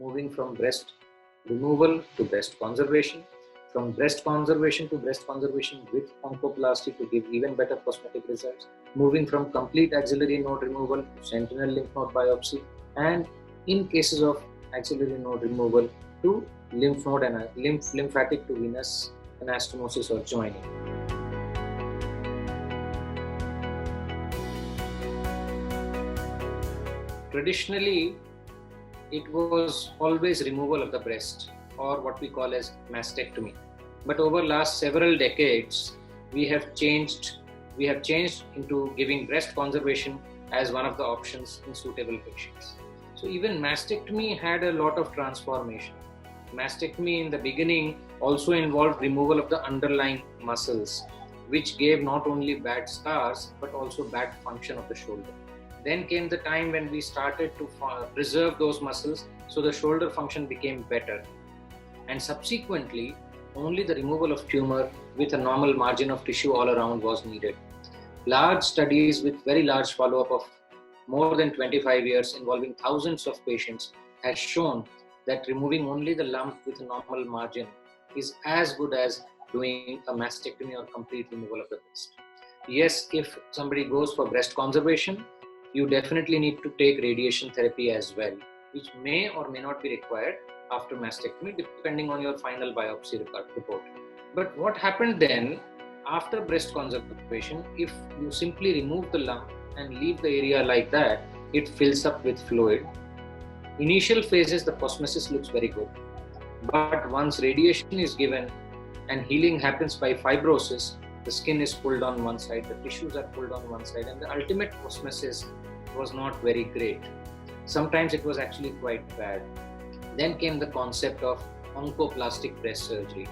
moving from breast removal to breast conservation, from breast conservation to breast conservation with oncoplasty to give even better cosmetic results, moving from complete axillary node removal to sentinel lymph node biopsy, and in cases of axillary node removal to lymph node and lymphatic to venous anastomosis or joining. Traditionally, it was always removal of the breast, or what we call as mastectomy. But over last several decades, we have changed into giving breast conservation as one of the options in suitable patients. So even mastectomy had a lot of transformation. Mastectomy in the beginning also involved removal of the underlying muscles, which gave not only bad scars but also bad function of the shoulder. Then came the time when we started to preserve those muscles, so the shoulder function became better. And subsequently, only the removal of tumor with a normal margin of tissue all around was needed. Large studies with very large follow-up of more than 25 years involving thousands of patients has shown that removing only the lump with a normal margin is as good as doing a mastectomy or complete removal of the breast. Yes, if somebody goes for breast conservation, you definitely need to take radiation therapy as well, which may or may not be required after mastectomy, depending on your final biopsy report. But what happened then, after breast conservation, if you simply remove the lump and leave the area like that, it fills up with fluid. Initial phases, the cosmesis looks very good. But once radiation is given and healing happens by fibrosis, the skin is pulled on one side, the tissues are pulled on one side, and the ultimate cosmesis was not very great. Sometimes it was actually quite bad. Then came the concept of oncoplastic breast surgery,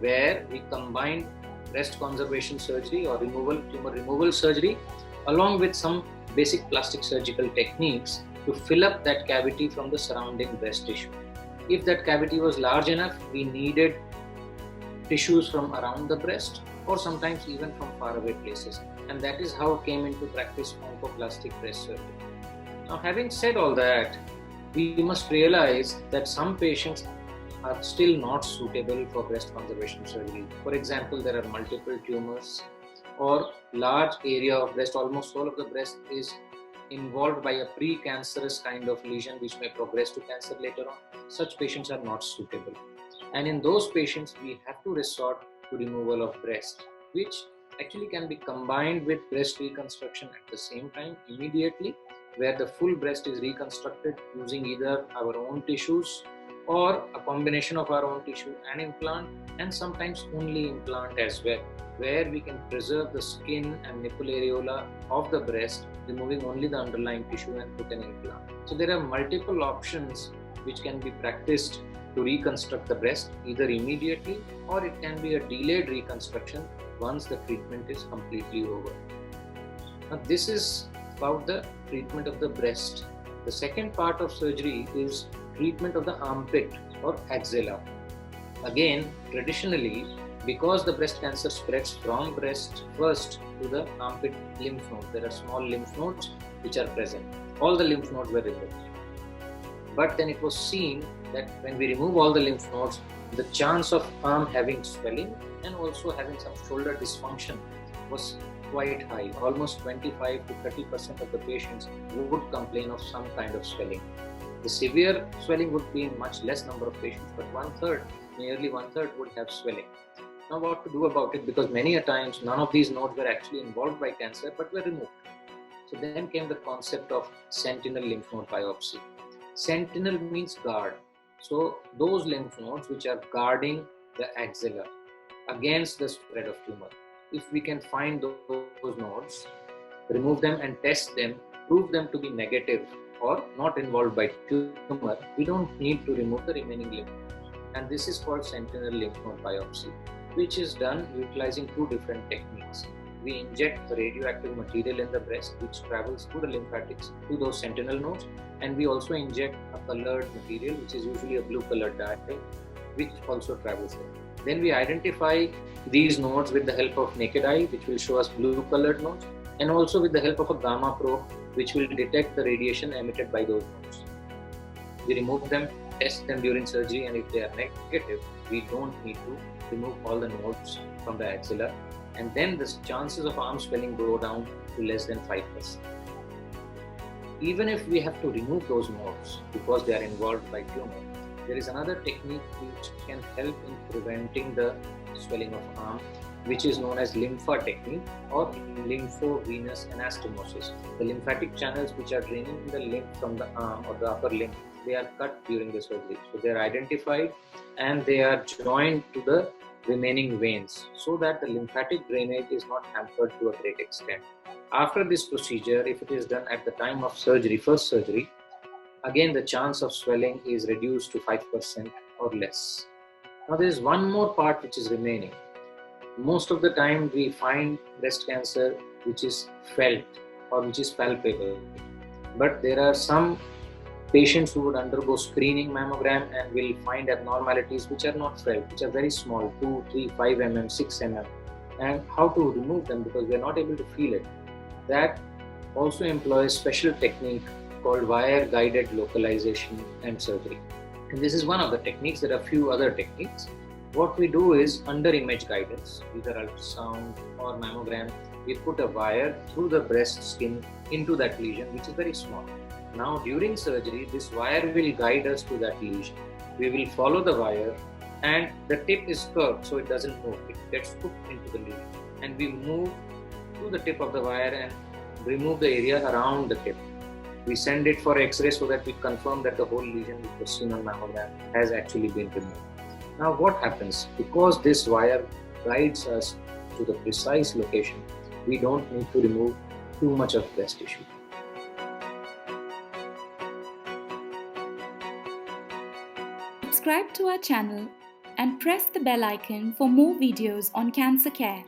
where we combined breast conservation surgery or tumor removal surgery, along with some basic plastic surgical techniques to fill up that cavity from the surrounding breast tissue. If that cavity was large enough, we needed tissues from around the breast, or sometimes even from faraway places. And that is how came into practice oncoplastic breast surgery. Now, having said all that, we must realize that some patients are still not suitable for breast conservation surgery. For example, there are multiple tumors or large area of breast, almost all of the breast is involved by a pre-cancerous kind of lesion which may progress to cancer later on. Such patients are not suitable. And in those patients, we have to resort to removal of breast, which actually can be combined with breast reconstruction at the same time immediately, where the full breast is reconstructed using either our own tissues or a combination of our own tissue and implant, and sometimes only implant as well, where we can preserve the skin and nipple areola of the breast, removing only the underlying tissue and put an implant. So there are multiple options which can be practiced to reconstruct the breast, either immediately or it can be a delayed reconstruction once the treatment is completely over. Now, this is about the treatment of the breast. The second part of surgery is treatment of the armpit or axilla. Again, traditionally, because the breast cancer spreads from breast first to the armpit lymph node, there are small lymph nodes which are present. All the lymph nodes were removed. But then it was seen that when we remove all the lymph nodes, the chance of arm having swelling and also having some shoulder dysfunction was quite high. Almost 25 to 30% of the patients would complain of some kind of swelling. The severe swelling would be in much less number of patients, but nearly one third would have swelling. Now, what to do about it? Because many a times none of these nodes were actually involved by cancer but were removed. So then came the concept of sentinel lymph node biopsy. Sentinel means guard. So those lymph nodes which are guarding the axilla against the spread of tumor. If we can find those nodes, remove them and test them, prove them to be negative or not involved by tumor, we don't need to remove the remaining lymph nodes. And this is called sentinel lymph node biopsy, which is done utilizing two different techniques. We inject a radioactive material in the breast which travels through the lymphatics to those sentinel nodes, and we also inject a colored material which is usually a blue colored dye which also travels there. Then we identify these nodes with the help of naked eye, which will show us blue colored nodes, and also with the help of a gamma probe which will detect the radiation emitted by those nodes. We remove them test them during surgery, and if they are negative, we don't need to remove all the nodes from the axilla, and then the chances of arm swelling go down to less than 5%. Even if we have to remove those nodes because they are involved by tumor, there is another technique which can help in preventing the swelling of arm, which is known as lympha technique or lymphovenous anastomosis. The lymphatic channels which are draining the lymph from the arm or the upper limb, they are cut during the surgery. So they are identified and they are joined to the remaining veins so that the lymphatic drainage is not hampered to a great extent. After this procedure, if it is done at the time of surgery, first surgery, again the chance of swelling is reduced to 5% or less. Now there is one more part which is remaining. Most of the time we find breast cancer which is felt or which is palpable, but there are some patients who would undergo screening mammogram and will find abnormalities which are not felt, which are very small, 2, 3, 5 mm, 6 mm, and how to remove them because we are not able to feel it. That also employs special technique called wire guided localization and surgery. And this is one of the techniques. There are a few other techniques. What we do is under image guidance, either ultrasound or mammogram, we put a wire through the breast skin into that lesion, which is very small. Now during surgery, this wire will guide us to that lesion. We will follow the wire and the tip is curved so it doesn't move. It gets hooked into the lesion and we move to the tip of the wire and remove the area around the tip. We send it for X-ray so that we confirm that the whole lesion which was seen on mammogram has actually been removed. Now what happens? Because this wire guides us to the precise location, we don't need to remove too much of breast tissue. Subscribe to our channel and press the bell icon for more videos on cancer care.